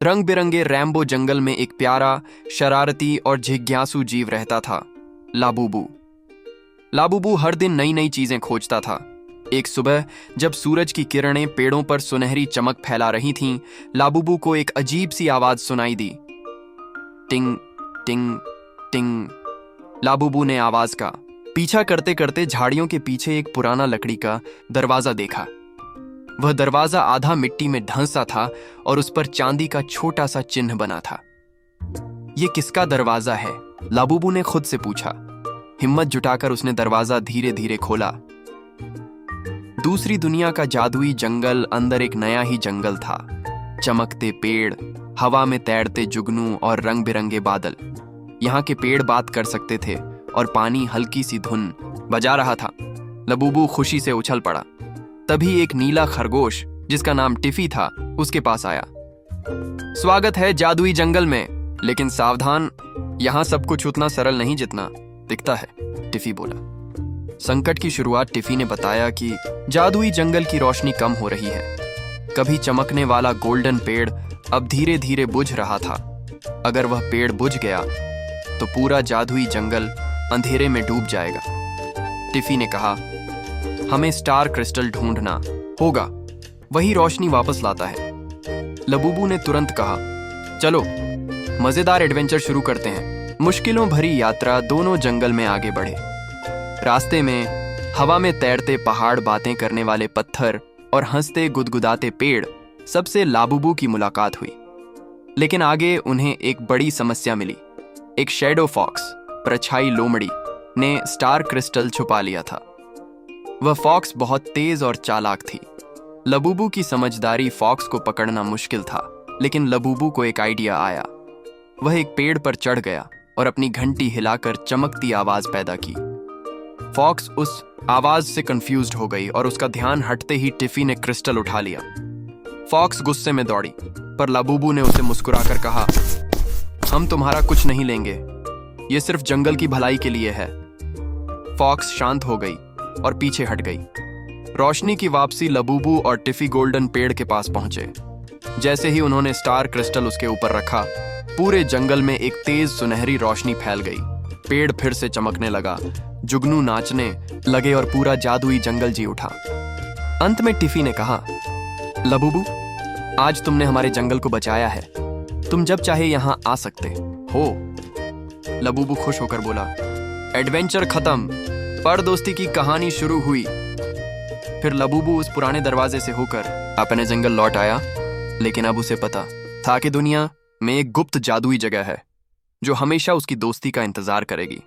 रंग बिरंगे रैम्बो जंगल में एक प्यारा, शरारती और जिज्ञासु जीव रहता था, लाबूबू। लाबूबू हर दिन नई नई चीजें खोजता था। एक सुबह जब सूरज की किरणें पेड़ों पर सुनहरी चमक फैला रही थीं, लाबूबू को एक अजीब सी आवाज सुनाई दी। टिंग टिंग टिंग। लाबूबू ने आवाज का पीछा करते करते झाड़ियों के पीछे एक पुराना लकड़ी का दरवाजा देखा। वह दरवाजा आधा मिट्टी में ढंसा था और उस पर चांदी का छोटा सा चिन्ह बना था। यह किसका दरवाजा है? लाबूबू ने खुद से पूछा। हिम्मत जुटाकर उसने दरवाजा धीरे धीरे खोला। दूसरी दुनिया का जादुई जंगल अंदर एक नया ही जंगल था। चमकते पेड़, हवा में तैरते जुगनू और रंग बिरंगे बादल। यहाँ के पेड़ बात कर सकते थे और पानी हल्की सी धुन बजा रहा था। लाबूबू खुशी से उछल पड़ा। तभी एक नीला खरगोश, जिसका नाम टिफी था, उसके पास आया। स्वागत है जादुई जंगल में, लेकिन सावधान, यहाँ सब कुछ उतना सरल नहीं जितना दिखता है, टिफी बोला। संकट की शुरुआत टिफी ने बताया कि जादुई जंगल की रोशनी कम हो रही है। कभी चमकने वाला गोल्डन पेड़ अब धीरे धीरे बुझ रहा था। अगर वह पेड़ बुझ गया तो पूरा जादुई जंगल अंधेरे में डूब जाएगा। टिफी ने कहा, हमें स्टार क्रिस्टल ढूंढना होगा, वही रोशनी वापस लाता है। लाबूबू ने तुरंत कहा, चलो मजेदार एडवेंचर शुरू करते हैं। मुश्किलों भरी यात्रा दोनों जंगल में आगे बढ़े। रास्ते में हवा में तैरते पहाड़, बातें करने वाले पत्थर और हंसते गुदगुदाते पेड़, सबसे लाबूबू की मुलाकात हुई। लेकिन आगे उन्हें एक बड़ी समस्या मिली। एक शैडो फॉक्स, परछाई लोमड़ी, ने स्टार क्रिस्टल छुपा लिया था। वह फॉक्स बहुत तेज और चालाक थी। लाबूबू की समझदारी फॉक्स को पकड़ना मुश्किल था, लेकिन लाबूबू को एक आइडिया आया। वह एक पेड़ पर चढ़ गया और अपनी घंटी हिलाकर चमकती आवाज पैदा की। फॉक्स उस आवाज से कंफ्यूज्ड हो गई और उसका ध्यान हटते ही टिफी ने क्रिस्टल उठा लिया। फॉक्स गुस्से में दौड़ी, पर लाबूबू ने उसे मुस्कुराकर कहा, हम तुम्हारा कुछ नहीं लेंगे, यह सिर्फ जंगल की भलाई के लिए है। फॉक्स शांत हो गई और पीछे हट गई। रोशनी की वापसी। लाबूबू और टिफी गोल्डन पेड़ के पास पहुंचे। जैसे ही उन्होंने स्टार क्रिस्टल उसके ऊपर रखा, पूरे जंगल में एक तेज सुनहरी रोशनी फैल गई। पेड़ फिर से चमकने लगा, जुगनू नाचने लगे और पूरा जादुई जंगल जी उठा। अंत में टिफी ने कहा, लाबूबू, आज तुमने हमारे जंगल को बचाया है। तुम जब चाहे यहां आ सकते हो। लाबूबू खुश होकर बोला, एडवेंचर खत्म, पर दोस्ती की कहानी शुरू हुई। फिर लाबूबू उस पुराने दरवाजे से होकर अपने जंगल लौट आया, लेकिन अब उसे पता था कि दुनिया में एक गुप्त जादुई जगह है जो हमेशा उसकी दोस्ती का इंतजार करेगी।